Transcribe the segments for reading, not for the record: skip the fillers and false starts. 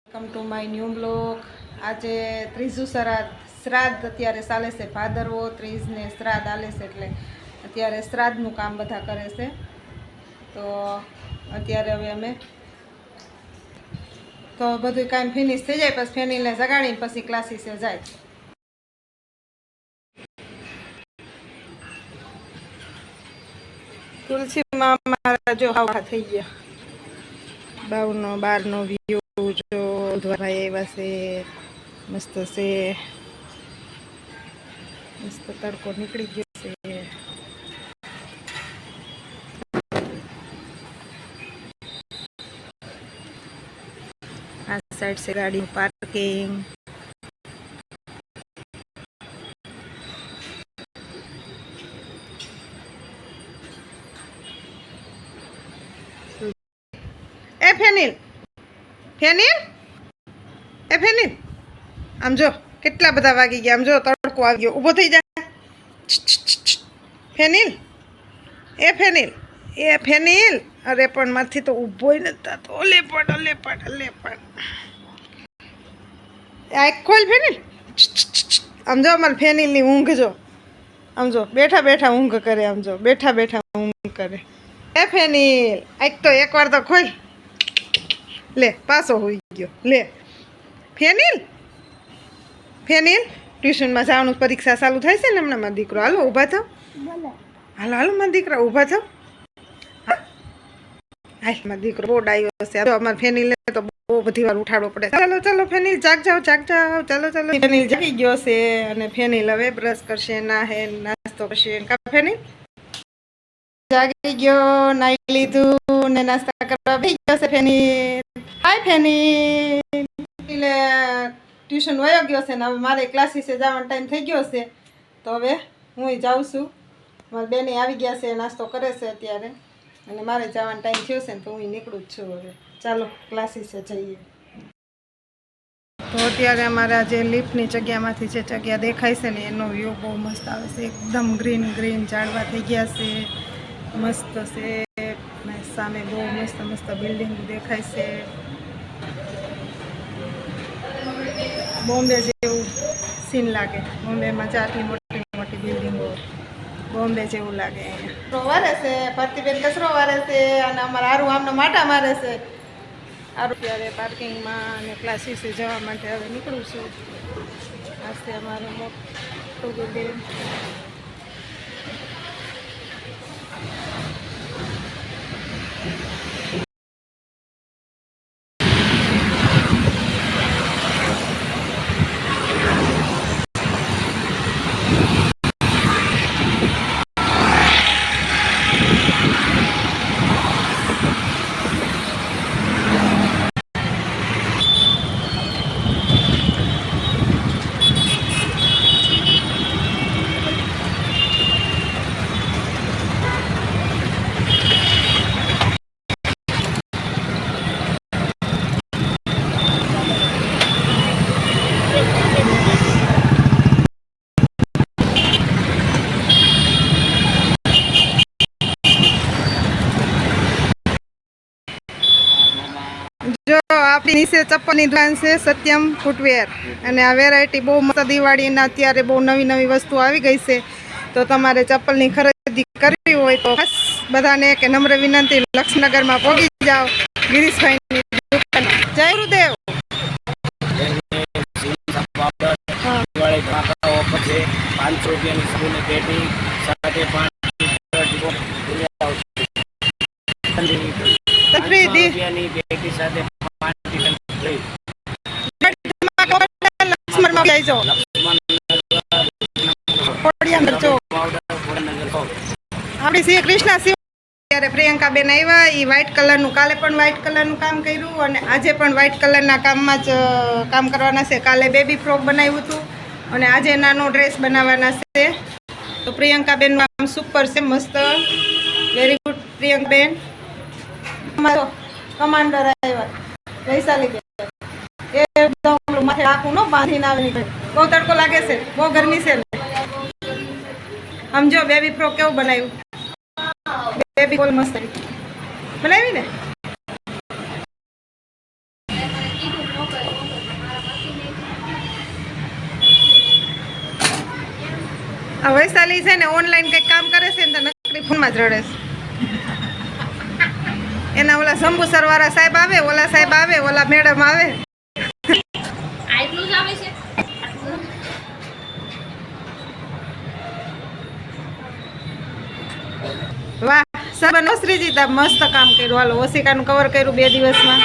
Welcome to my new blog. આજે ત્રીજું શ્રાદ્ધ અત્યારે ચાલે છે, ભાદરવો ત્રીજને શ્રાદ્ધ આલે છે, એટલે અત્યારે શ્રાદ્ધનું કામ બધા કરે છે। તો અત્યારે હવે અમે તો બધું કામ ફિનિશ થઈ જાય પછી ફેનિલને જગાડીને પછી ક્લાસીસે જાય। તુલસીમાં અમારા જો હવા થઈ ગયા, બાવનો બારનો વ્યૂ જો ભાઈ આવ્યા છે, મસ્ત છે, મસ્ત તડકો નીકળી ગયો છે। આ સાઈડ છે ગાડીનું પાર્કિંગ। એ ફેનિલ ફેનિલ એ ફેનિલ આમ જો કેટલા બધા વાગી ગયા, આમ જો તડકો આવી ગયો, ઊભો થઈ જા। ફેનિલ એ ફેનિલ એ ફેનિલ, અરે પણ માથી તો ઊભો ય નથી થતો। ઓલે પણ આંખ ખોલ ફેનિલ। આમ જો અમારે ફેનિલની ઊંઘ જો, આમ જો બેઠા બેઠા ઊંઘ કરે, આમ જો બેઠા બેઠા ઊંઘ કરે। એ ફેનિલ આંખ તો એકવાર તો ખોલ, લે પાછો હોઈ ગયો। લે ફેનિલ ફેનિલ ટ્યુશનમાં જવાનું, પરીક્ષા ચાલુ થાય છે ને હમણાં, મારો દીકરો હાલો ઊભા થાવ, હાલો હાલો મારા દીકરા ઊભા થાવ, હાલ મારો દીકરો બહુ ડાયો છે। અમારે ફેનિલ તો બહુ બધી વાર ઉઠાડવો પડે। ચાલો ચાલો ફેનિલ જાગ જાઓ ચાલો ચાલો। ફેનિલ જાગી ગયો છે અને ફેનિલ હવે બ્રશ કરશે, નાહે, નાસ્તો કરશે। કા ફેનિલ જાગી ગયો, નાઈ લીધું ને નાસ્તા કરવા બેસી ગયો છે ફેનિલ। હાય ફેનિલ, એટલે ટ્યુશન વયો ગયો છે ને હવે મારે ક્લાસીસે જવાનો ટાઈમ થઈ ગયો છે, તો હવે હું જાઉં છું। મારા બેને આવી ગયા છે, નાસ્તો કરે છે અત્યારે, અને મારે જવાનો ટાઈમ થયો છે ને તો હું નીકળું જ છું। હવે ચાલો ક્લાસીસે જઈએ। તો અત્યારે અમારા જે લિફ્ટની જગ્યામાંથી જે જગ્યા દેખાય છે ને એનો વ્યૂ બહુ મસ્ત આવે છે, એકદમ ગ્રીન ગ્રીન ઝાડવા થઈ ગયા છે, મસ્ત છે, સામે બહુ મસ્ત મસ્ત બિલ્ડિંગ દેખાય છે, બોમ્બે જેવું સીન લાગે। બોમ્બેમાં આટલી મોટી મોટી બિલ્ડિંગો, બોમ્બે જેવું લાગે। કચરો વારે છે ભારતીબેન, કચરો વારે છે, અને અમારા હારું આમનો માટા મારે છે। સારું ત્યારે પાર્કિંગમાં અને ક્લાસીસે જવા માટે હવે નીકળું છું। આ છે અમારું મોટું બિલ્ડિંગ। જો આપણી નીચે ચપ્પલની દુકાન છે, સત્યમ ફૂટવેર, અને આ વેરાયટી બહુ મસ્ત દિવાળીના અત્યારે બહુ નવી નવી વસ્તુ આવી ગઈ છે। તો તમારે ચપ્પલની ખરીદી કરવી હોય તો ખાસ બધાને કે નમ્ર વિનંતી, લક્ષ્મીનગરમાં પહોંચી જાઓ ગિરીશભાઈની દુકાન। જય ગુરુદેવ। આપણી શ્રી કૃષ્ણ શિવ ત્યારે પ્રિયંકા બેન આવ્યા, એ વ્હાઇટ કલરનું, કાલે પણ વ્હાઇટ કલરનું કામ કર્યું અને આજે પણ વ્હાઇટ કલરના કામમાં જ કામ કરવાના છે। કાલે બેબી ફ્રોક બનાવ્યું હતું અને આજે નાનો ડ્રેસ બનાવવાના છે। તો પ્રિયંકા બેનનું કામ સુપર છે, મસ્ત, વેરી ગુડ પ્રિયંકા બેન। અમારો કમાન્ડર આવ્યા વૈશાલી બેન, એકદમ માથે આખું ન બાંધીને આવે, બહુ તડકો લાગે છે, બહુ ગરમી છે। સમજો બેબી ફ્રોક કેવું બનાવ્યું, બેબી બોલ મસ્ત બનાવી ને। આ વૈશાલી છે ને ઓનલાઈન કંઈક કામ કરે છે ને તો નકરી ફોનમાં જ રડે છે. એના ઓલા શંભુસર વાળા સાહેબ આવે, ઓલા સાહેબ આવે, ઓલા મેડમ આવે. આટલું જ આવે છે. વાહ સર શ્રીજી તા મસ્ત કામ કર્યું. હાલો ઓશિકાનું કવર કર્યું 2 દિવસમાં.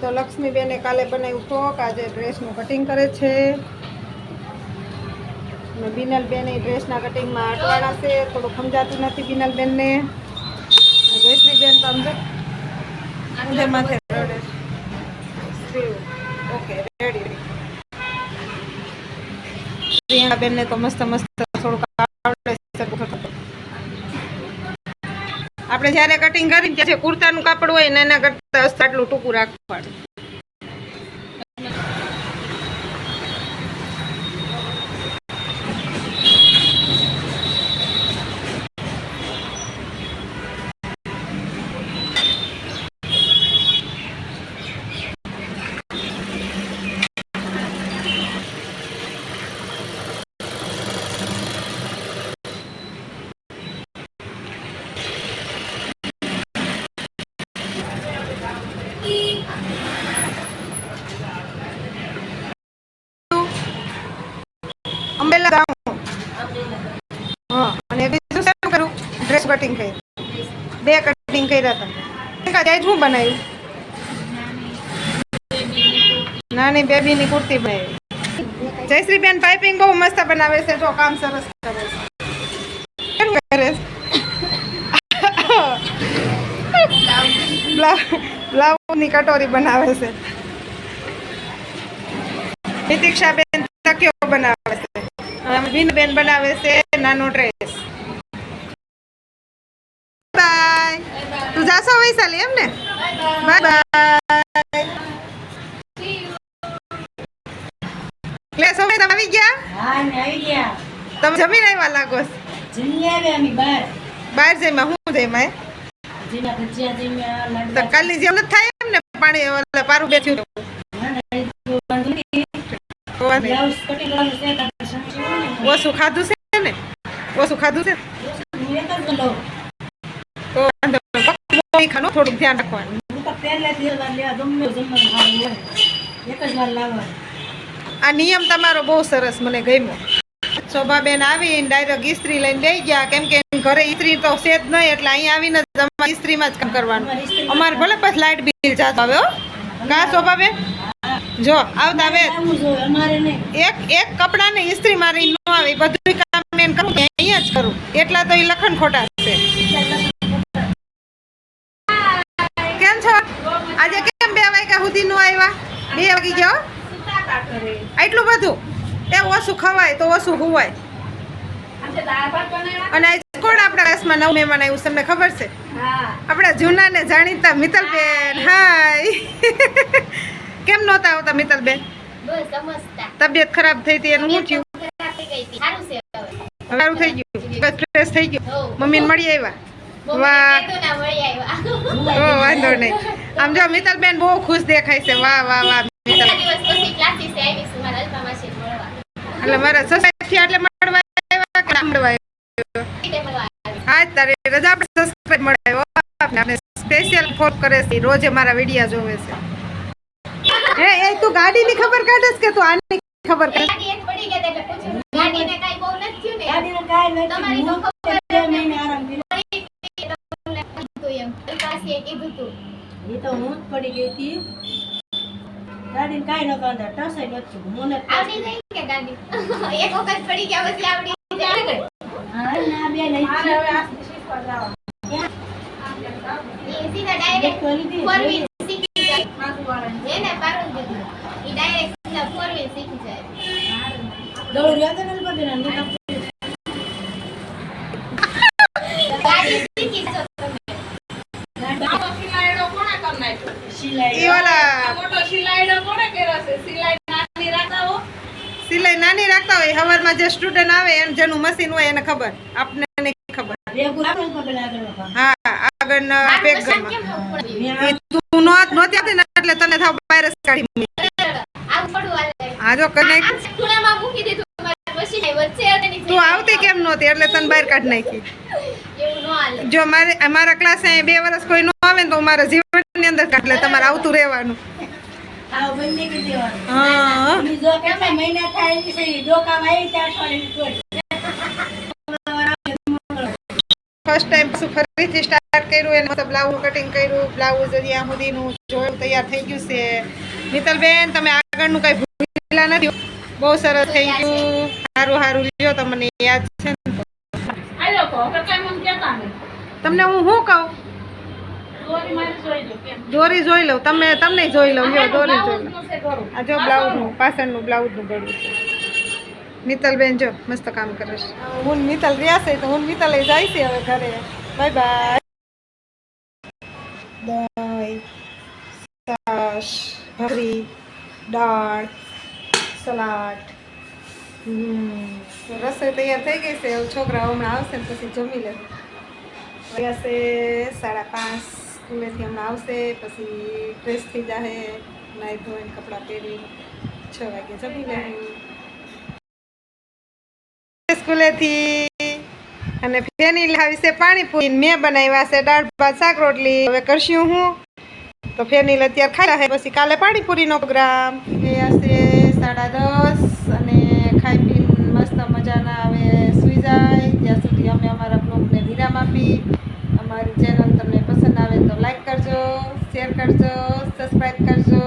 તો લક્ષ્મીબેને કાલે બનાવ્યું ફ્રોક, આજે ડ્રેસનું કટિંગ કરે છે. અને બિનલબેન એ ડ્રેસના કટિંગમાં અટવાણા છે, થોડું સમજાતું નથી બિનલબેનને. જયશ્રીબેન તો સમજો ઊંધે માથે રડે છે. Okay ready. પ્રિયંકાબેનને તો મસ્ત મસ્ત થોડુંક આવડે છે. આપણે જ્યારે કટિંગ કરીને ત્યારે કુર્તાનું કાપડ હોય ને એના કરતાં આટલું ટૂંકું રાખવાનું. અંબેલા ગાઉન. હા અને બીજું શું કરું? ડ્રેસ કટિંગ કર્યું. 2 કટિંગ કર્યા તમે. આજે શું બનાવ્યું? નાની બેબીની કુર્તી બનાવી. જયશ્રીબેન પાઇપિંગ બહુ મસ્ત બનાવે છે. જો કામ સરસ કરે છે. કેમ કરે છે? બ્લાઉઝની કટોરી બનાવે છે. નિતિક્ષાબેન તકિયો બનાવે છે. વિનબેન બનાવે છે નાનો ડ્રેસ. બાય. તું જાશો વૈશાલી એમ ને? Bye bye. ક્લેસ હવે તમે આવી ગયા? હા મે આવી ગયા. તમે જમીને આવ્યા લાગો છો. જમી આવ્યા અમે બહાર. બહાર જઈમાં હું જઈમાં? જીના ભજીયા જમ્યા, તો લાડવા. કાલની જેમ નથી થાય એમ ને? પાણી ઓલે પારું બેઠું. બ્લાઉઝ કટિંગ કરવાનું છે તો સમજ્યું ને. ઓછું ખાધું છે ને? ઓછું ખાધું છે હું એક જ લઉં. તો વાંધો નહીં. ખાનું થોડુંક ધ્યાન રાખવાનું. હું તો પહેલાથી વાર લેવા ગમે એવું જમવાનું ખાવાનું હોય. એક જ વાર લાવવાનું. આ નિયમ તમારો બહુ સરસ, મને ગમ્યો. શોભાબેન આવીને ડાયરેક્ટ ઇસ્ત્રી લઈને બેસી ગયા, કેમ કે ઘરે ઇસ્ત્રી તો છે જ નહીં, એટલે અહીંયા આવીને જ અમારે ઇસ્ત્રીમાં જ કામ કરવાનું. અમારે ભલે પછી લાઇટ બિલ જાતો આવે. હો કા શોભાબેન? જો આવતા આવે આવું જોઈએ અમારે નહીં. એક કપડાને ઇસ્ત્રી મારી ન આવે, બધું કામ એમ કરું કે અહીંયા જ કરું. એટલા તો એ લખણ ખોટા છે. કેમ છો? આજે કેમ 2 વાગ્યા સુધી નો આવ્યા? 2 વાગી ગયો? આટલું બધું? એ ઓછું ખવાય તો ઓછું હુવાય. અને આજે કોણ આપણા ક્લાસમાં નવું મહેમાન આવ્યું તમને ખબર છે? આપણા જૂના ને જાણીતા મિત્તલબેન. હાય. કેમ નહોતા આવતા મિત્તલબેન? તબિયત ખરાબ થઈ હતી એનું શું થયું? સારું થઈ ગયું? ફ્રેશ થઈ ગયું? મમ્મીને મળી આવ્યા? વાહ. ઓ વાંધો નહીં. આમ જો મિત્તલબેન બહુ ખુશ દેખાય છે. વાહ વાહ વાહ. એટલે મારા સોસાયટી એટલે મળવા આવ્યા કે મળવા આવ્યા? હા તારે રજા આપણે સબસ્ક્રાઇબ મળાવ્યો આપણે સ્પેશિયલ ફોન કરે છે. રોજે મારા વિડિયા જોવે છે. હે એ તું ગાડીની ખબર કાઢસ કે તું આની ખબર કાઢ? ગાડીને કાઈ બહુ નથી થયું ને. ગાડીને કાઈ નથી. તમારી તો ખબર 2 મહિને આરામ કર્યો. એમ પાસે કીધું તું. એ તો હું જ પડી ગઈ હતી. ગાડીને કાઈ ન કાંધા ટસે નથી. મને આવડી નહીં કે ગાડી. એક વખત પડી ગયા પછી આવડી જાય. હા ના બે નહીં. હવે આ શીખવા જાવ. એ સીધા ડાયરેક્ટ 4 વ્હીલ શીખી જાય. માથુવાળા એને પારું દીધું. એ ડાયરેક્ટ સીધા 4 વ્હીલ શીખી જાય. દોડ રહ્યા તો નથી પડીને નતા. ગાડી શીખી છો તમે. સિલાઈડો કોણે કર નાખ્યો? સિલાઈ. ઈ વાલા મોટો સિલાઈડો કોણે કર્યો છે? સિલાઈ નાની સવારમાં જે સ્ટુડન્ટ આવે એમ જેનું મશીન હોય એને ખબર, આપણે નહીં ખબર. હા આગળના પેગમાં તું નહોતી આવતી ને એટલે તને થાવ બહાર જ કાઢી મૂકી. આવું પડું હાલે. હા જો કને ખૂણામાં મૂકી દીધું મારા મશીન વચ્ચે અને નીચે. તું આવતી કેમ નહોતી એટલે તને બહાર કાઢી નાખી. એવું ન હાલે. જો મારા ક્લાસે 2 વર્ષ કોઈ ન આવે ને તો મારા જીવનની અંદર કાઢ લે, તમારે આવતું રહેવાનું. હા ફર્સ્ટ ટાઈમ પાછું ફરીથી સ્ટાર્ટ કર્યું એને મતલબ બ્લાઉઝ કટિંગ કર્યું, બ્લાઉઝ અહીંયા સુધીનું જોયું તૈયાર થઈ ગયું છે. મિત્તલબેન તમે આગળનું કઈ ભૂલેલા નથી, બહુ સરસ થઈ ગયું. સારું સારું લ્યો, તમને યાદ છે ને તમને હું શું કહું, દોરી જોઈ લઉં, તમને જોઈ લઉં, લ્યો દોરી જોઈ લઉં. આ જો બ્લાઉઝનું પાછળનું બ્લાઉઝનું ગળું છે. મિત્તલબેન જો મસ્ત કામ કરે છે. હું મિત્તલ રહ્યા છે તો હું મિત્તલ જાય છે હવે ઘરે. Bye bye. દહીં, છાશ, ભાખરી, દાળ, સલાડ. રસોઈ તૈયાર થઈ ગઈ છે. હવે છોકરા હમણાં આવશે ને પછી જમી લે. ગયા છે 5:30 સ્કૂલેથી હમણાં આવશે, પછી ફ્રેશ થઈ જાય, નાહી ધોઈને કપડાં પહેરી 6 વાગે જમી લે સ્કૂલેથી. અને ફેની લાવી છે પાણીપુરી, મેં બનાવ્યા છે દાળ ભાત શાક રોટલી. હવે કરશું હું તો ફેની અત્યારે ખાઈ રહે, પછી કાલે પાણીપુરીનો પ્રોગ્રામ. ગયા છે 10:30 અને ખાઈ પીને મસ્ત મજાના હવે સૂઈ જાય. ત્યાં સુધી અમે અમારા બ્લોગને વિરામ આપી. અમારી ચેનલ તમને પસંદ આવે તો લાઈક કરજો, શેર કરજો, સબસ્ક્રાઈબ કરજો.